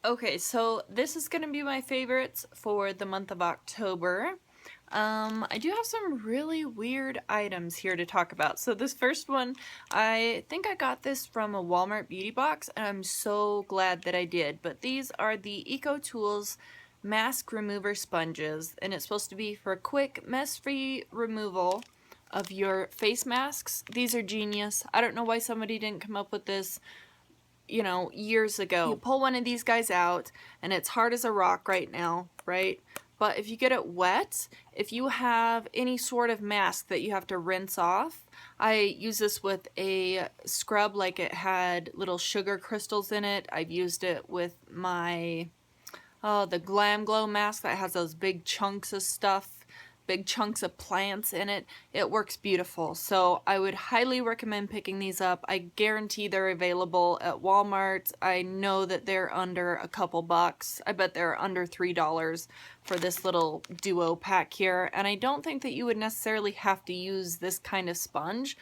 Okay, so this is going to be my favorites for the month of October. I do have some really weird items here to talk about. So this first one, I think I got this from a Walmart beauty box, and I'm so glad that I did. But these are the Eco Tools Mask Remover Sponges, and it's supposed to be for quick, mess-free removal of your face masks. These are genius. I don't know why somebody didn't come up with this, you know, years ago. You pull one of these guys out, and it's hard as a rock right now, right? But if you get it wet, if you have any sort of mask that you have to rinse off, I use this with a scrub like it had little sugar crystals in it. I've used it with my, the Glam Glow mask that has those big chunks of stuff, big chunks of plants in it. It works beautiful. So I would highly recommend picking these up. I guarantee they're available at Walmart. I know that they're under a couple bucks. I bet they're under $3 for this little duo pack here. And I don't think that you would necessarily have to use this kind of sponge.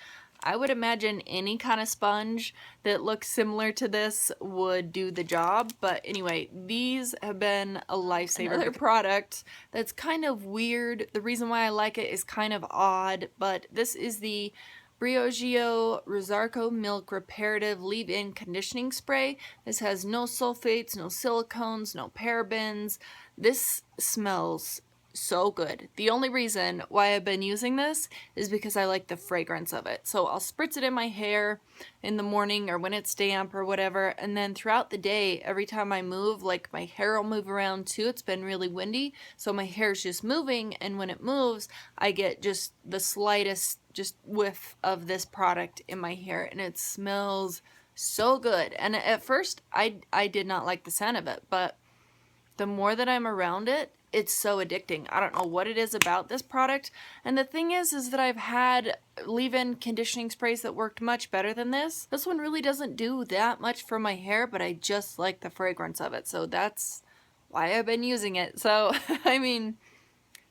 I would imagine any kind of sponge that looks similar to this would do the job. But anyway, these have been a lifesaver. Another product that's kind of weird. The reason why I like it is kind of odd, but this is the Brio Arco Milk Reparative Leave-In Conditioning Spray. This has no sulfates, no silicones, no parabens. This smells so good. The only reason why I've been using this is because I like the fragrance of it. So I'll spritz it in my hair in the morning or when it's damp or whatever, and then throughout the day, every time I move, like my hair will move around too. It's been really windy, so my hair's just moving, and when it moves, I get just the slightest just whiff of this product in my hair, and it smells so good. And at first, I did not like the scent of it, but the more that I'm around it, it's so addicting. I don't know what it is about this product. And the thing is that I've had leave-in conditioning sprays that worked much better than this. This one really doesn't do that much for my hair, but I just like the fragrance of it. So that's why I've been using it. So, I mean,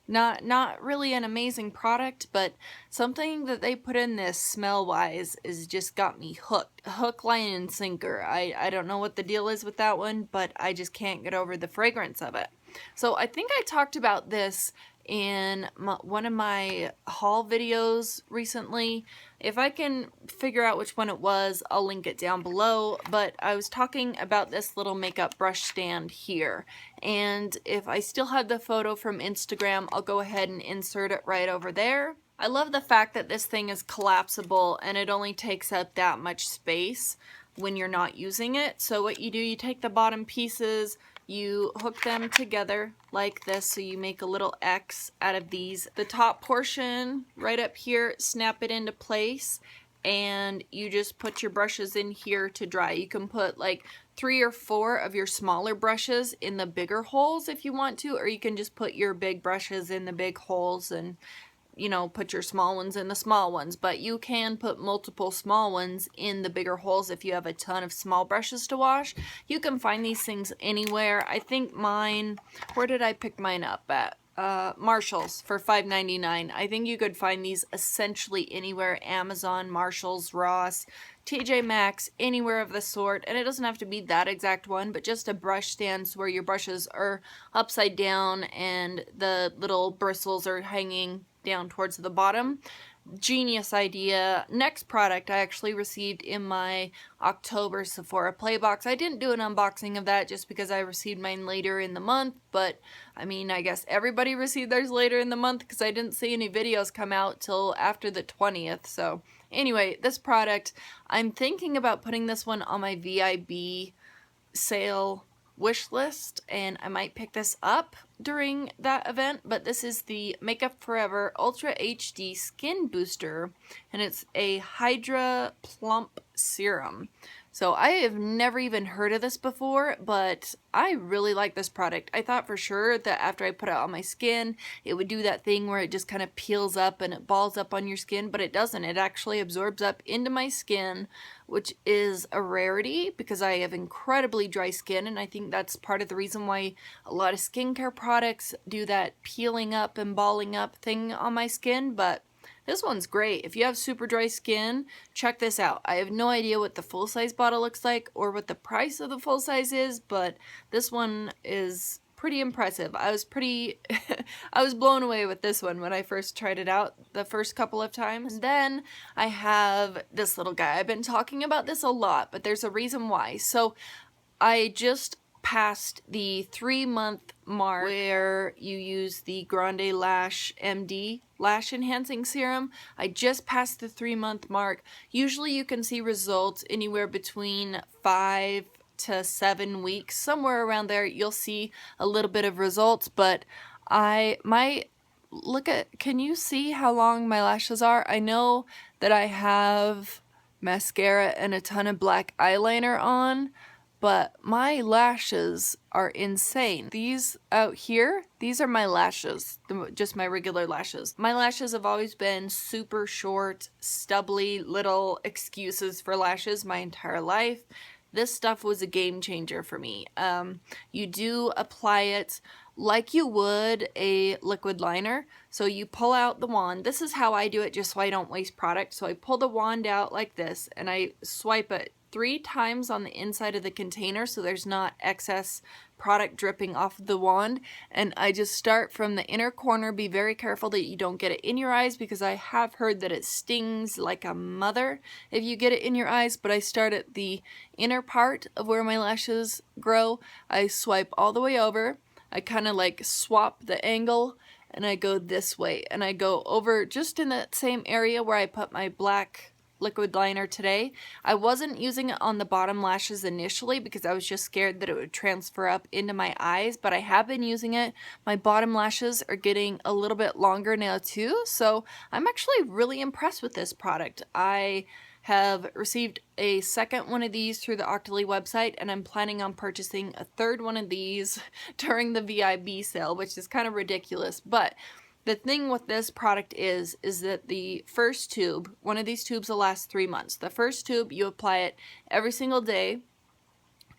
not really an amazing product, but something that they put in this smell-wise is just got me hooked. Hook, line, and sinker. I don't know what the deal is with that one, but I just can't get over the fragrance of it. So I think I talked about this in one of my haul videos recently. If I can figure out which one it was, I'll link it down below. But I was talking about this little makeup brush stand here. And if I still have the photo from Instagram, I'll go ahead and insert it right over there. I love the fact that this thing is collapsible and it only takes up that much space when you're not using it. So what you do, you take the bottom pieces, you hook them together like this, so you make a little X out of these. The top portion right up here, snap it into place, and you just put your brushes in here to dry. You can put like 3 or 4 of your smaller brushes in the bigger holes if you want to, or you can just put your big brushes in the big holes and, you know, put your small ones in the small ones. But you can put multiple small ones in the bigger holes if you have a ton of small brushes to wash. You can find these things anywhere. I think mine, where did I pick mine up at? Marshall's for $5.99. I think you could find these essentially anywhere. Amazon, Marshall's, Ross, TJ Maxx, anywhere of the sort. And it doesn't have to be that exact one, but just a brush stand where your brushes are upside down and the little bristles are hanging down towards the bottom. Genius idea. Next product I actually received in my October Sephora Play box. I didn't do an unboxing of that just because I received mine later in the month, but I mean, I guess everybody received theirs later in the month because I didn't see any videos come out till after the 20th. So anyway, this product, I'm thinking about putting this one on my VIB sale wish list, and I might pick this up during that event. But this is the Makeup Forever Ultra HD Skin Booster, and it's a Hydra Plump Serum. So I have never even heard of this before, but I really like this product. I thought for sure that after I put it on my skin, it would do that thing where it just kind of peels up and it balls up on your skin, but it doesn't. It actually absorbs up into my skin, which is a rarity because I have incredibly dry skin, and I think that's part of the reason why a lot of skincare products do that peeling up and balling up thing on my skin. But This one's great. If you have super dry skin, check this out. I have no idea what the full-size bottle looks like or what the price of the full size is, but this one is pretty impressive. I was I was blown away with this one when I first tried it out the first couple of times. And then I have this little guy. I've been talking about this a lot, but there's a reason why. So I just passed the 3-month mark where you use the GrandeLash MD Lash Enhancing Serum. I just passed the 3-month mark. Usually you can see results anywhere between 5 to 7 weeks, somewhere around there you'll see a little bit of results, but can you see how long my lashes are? I know that I have mascara and a ton of black eyeliner on, but my lashes are insane. These out here, these are my lashes, just my regular lashes. My lashes have always been super short, stubbly little excuses for lashes my entire life. This stuff was a game changer for me. You do apply it like you would a liquid liner. So you pull out the wand. This is how I do it just so I don't waste product. So I pull the wand out like this and I swipe it 3 times on the inside of the container so there's not excess product dripping off of the wand, and I just start from the inner corner. Be very careful that you don't get it in your eyes because I have heard that it stings like a mother if you get it in your eyes, but I start at the inner part of where my lashes grow. I swipe all the way over. I kind of like swap the angle and I go this way and I go over just in that same area where I put my black liquid liner today. I wasn't using it on the bottom lashes initially because I was just scared that it would transfer up into my eyes, but I have been using it. My bottom lashes are getting a little bit longer now too, so I'm actually really impressed with this product. I have received a second one of these through the Octoly website, and I'm planning on purchasing a third one of these during the VIB sale, which is kind of ridiculous, but the thing with this product is that the first tube, one of these tubes will last 3 months. The first tube, you apply it every single day,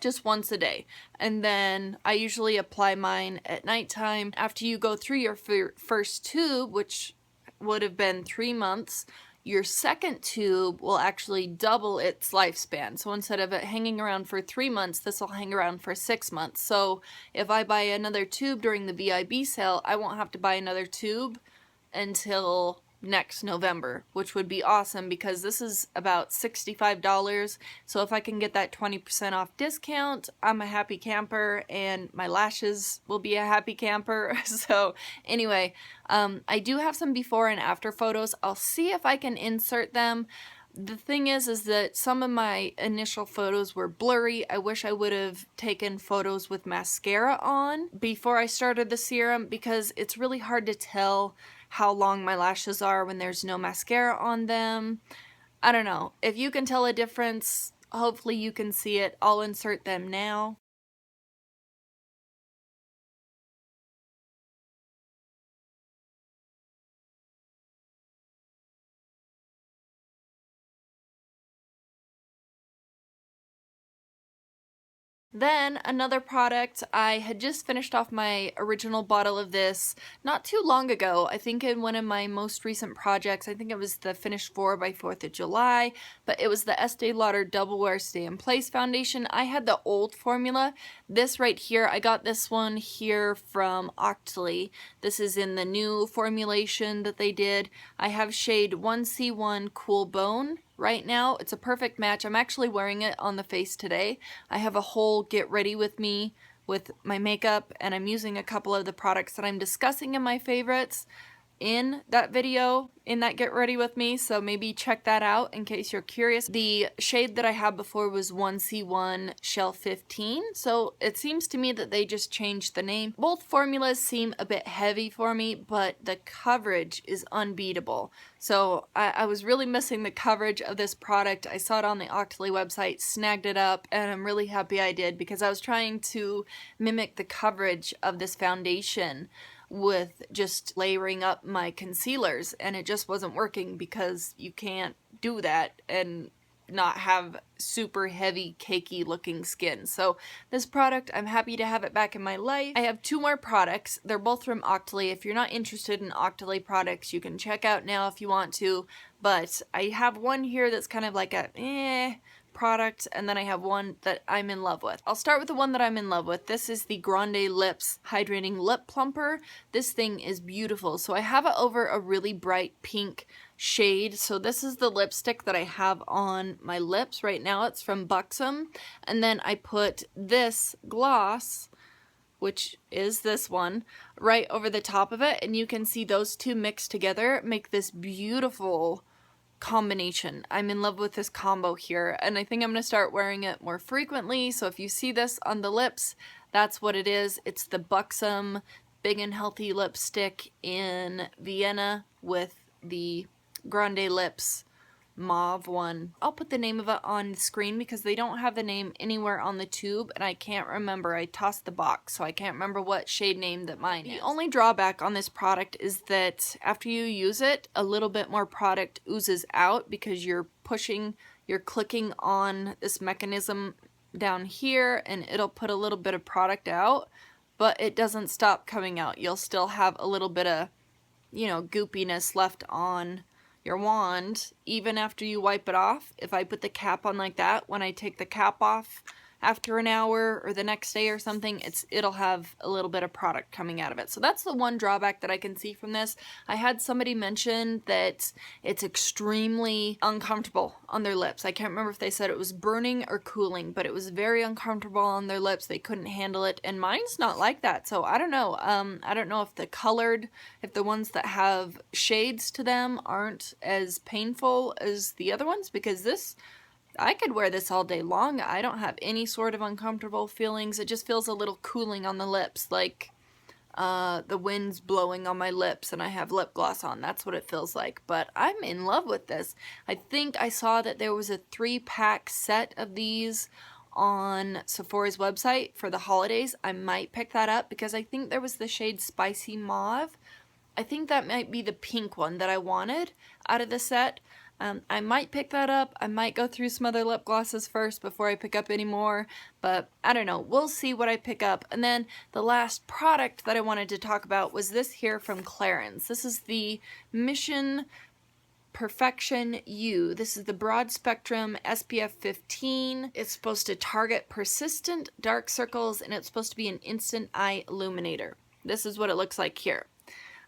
just once a day. And then I usually apply mine at nighttime. After you go through your first tube, which would have been 3 months, your second tube will actually double its lifespan. So instead of it hanging around for 3 months, this will hang around for 6 months. So if I buy another tube during the VIB sale, I won't have to buy another tube until next November, which would be awesome because this is about $65. So if I can get that 20% off discount, I'm a happy camper and my lashes will be a happy camper. So anyway, I do have some before and after photos. I'll see if I can insert them. The thing is that some of my initial photos were blurry. I wish I would have taken photos with mascara on before I started the serum because it's really hard to tell how long my lashes are when there's no mascara on them. I don't know. If you can tell a difference, hopefully you can see it. I'll insert them now. Then another product, I had just finished off my original bottle of this not too long ago. I think in one of my most recent projects, I think it was the Finish 4 by 4th of July, but it was the Estee Lauder Double Wear Stay in Place foundation. I had the old formula. This right here, I got this one here from Octoly. This is in the new formulation that they did. I have shade 1C1 Cool Bone. Right now, it's a perfect match. I'm actually wearing it on the face today. I have a whole get ready with me with my makeup, and I'm using a couple of the products that I'm discussing in my favorites in that video, in that get ready with me, so maybe check that out in case you're curious. The shade that I had before was 1C1 Shell 15, so it seems to me that they just changed the name. Both formulas seem a bit heavy for me, but the coverage is unbeatable. So I was really missing the coverage of this product. I saw it on the Octoly website, snagged it up, and I'm really happy I did because I was trying to mimic the coverage of this foundation with just layering up my concealers, and it just wasn't working because you can't do that, and not have super heavy, cakey looking skin. So this product, I'm happy to have it back in my life. I have 2 more products. They're both from Octoly. If you're not interested in Octoly products, you can check out now if you want to. But I have one here that's kind of like a product, and then I have one that I'm in love with. I'll start with the one that I'm in love with. This is the Grande Lips Hydrating Lip Plumper. This thing is beautiful. So I have it over a really bright pink shade. So this is the lipstick that I have on my lips right now. It's from Buxom. And then I put this gloss, which is this one, right over the top of it. And you can see those two mixed together make this beautiful combination. I'm in love with this combo here, and I think I'm going to start wearing it more frequently. So if you see this on the lips, that's what it is. It's the Buxom Big and Healthy lipstick in Vienna with the Grande Lips mauve one. I'll put the name of it on the screen because they don't have the name anywhere on the tube, and I can't remember. I tossed the box, so I can't remember what shade name that mine is. The only drawback on this product is that after you use it, a little bit more product oozes out because you're clicking on this mechanism down here, and it'll put a little bit of product out, but it doesn't stop coming out. You'll still have a little bit of, you know, goopiness left on your wand even after you wipe it off. If I put the cap on like that, when I take the cap off after an hour or the next day or something, it'll have a little bit of product coming out of it. So that's the one drawback that I can see from this. I had somebody mention that it's extremely uncomfortable on their lips. I can't remember if they said it was burning or cooling, but it was very uncomfortable on their lips. They couldn't handle it, and mine's not like that. So I don't know. I don't know if if the ones that have shades to them aren't as painful as the other ones, because I could wear this all day long. I don't have any sort of uncomfortable feelings. It just feels a little cooling on the lips, like the wind's blowing on my lips and I have lip gloss on. That's what it feels like. But I'm in love with this. I think I saw that there was a 3-pack set of these on Sephora's website for the holidays. I might pick that up because I think there was the shade Spicy Mauve. I think that might be the pink one that I wanted out of the set. I might pick that up. I might go through some other lip glosses first before I pick up any more, but I don't know. We'll see what I pick up. And then the last product that I wanted to talk about was this here from Clairins. This is the Mission Perfection Yeux. This is the Broad Spectrum SPF 15. It's supposed to target persistent dark circles, and it's supposed to be an instant eye illuminator. This is what it looks like here.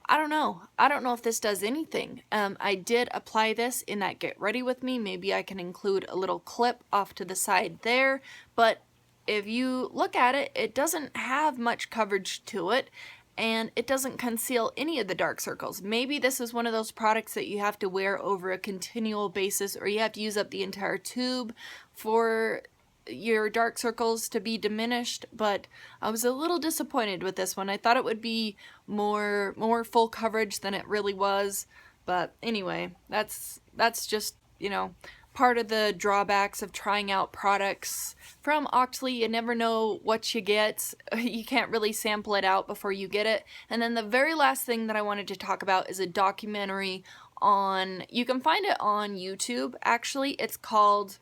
I don't know. I don't know if this does anything. I did apply this in that Get Ready With Me. Maybe I can include a little clip off to the side there. But if you look at it, it doesn't have much coverage to it, and it doesn't conceal any of the dark circles. Maybe this is one of those products that you have to wear over a continual basis, or you have to use up the entire tube for your dark circles to be diminished, but I was a little disappointed with this one. I thought it would be more full coverage than it really was, but anyway, that's just, you know, part of the drawbacks of trying out products from Octoly. You never know what you get. You can't really sample it out before you get it. And then the very last thing that I wanted to talk about is a documentary you can find it on YouTube, actually. It's called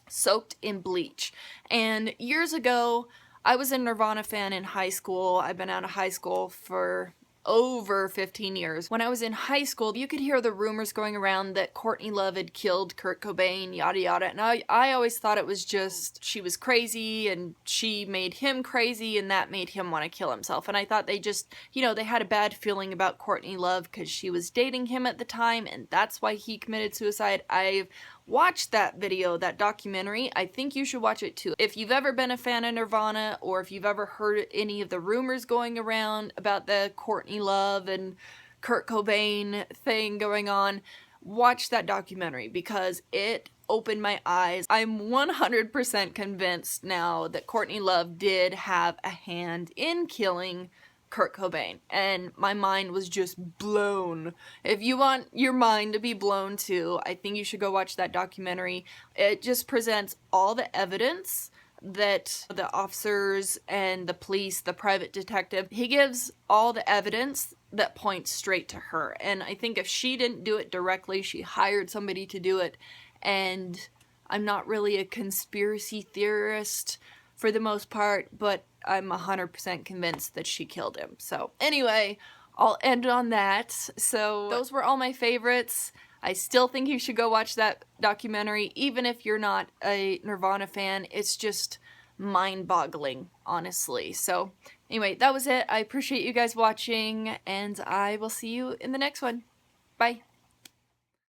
Soaked in Bleach. And years ago, I was a Nirvana fan in high school. I've been out of high school for over 15 years. When I was in high school, you could hear the rumors going around that Courtney Love had killed Kurt Cobain, yada yada, and I always thought it was just she was crazy and she made him crazy and that made him want to kill himself. And I thought they just, you know, they had a bad feeling about Courtney Love because she was dating him at the time, and that's why he committed suicide. I've watched that video, that documentary. I think you should watch it too. If you've ever been a fan of Nirvana, or if you've ever heard any of the rumors going around about the Courtney Love and Kurt Cobain thing going on, watch that documentary because it opened my eyes. I'm 100% convinced now that Courtney Love did have a hand in killing Kurt Cobain, and my mind was just blown. If you want your mind to be blown too, I think you should go watch that documentary. It just presents all the evidence that the officers and the police, the private detective, he gives all the evidence that points straight to her. And I think if she didn't do it directly, she hired somebody to do it, and I'm not really a conspiracy theorist for the most part, but I'm 100% convinced that she killed him. So anyway, I'll end on that. So those were all my favorites. I still think you should go watch that documentary, even if you're not a Nirvana fan. It's just mind-boggling, honestly. So anyway, that was it. I appreciate you guys watching, and I will see you in the next one. Bye.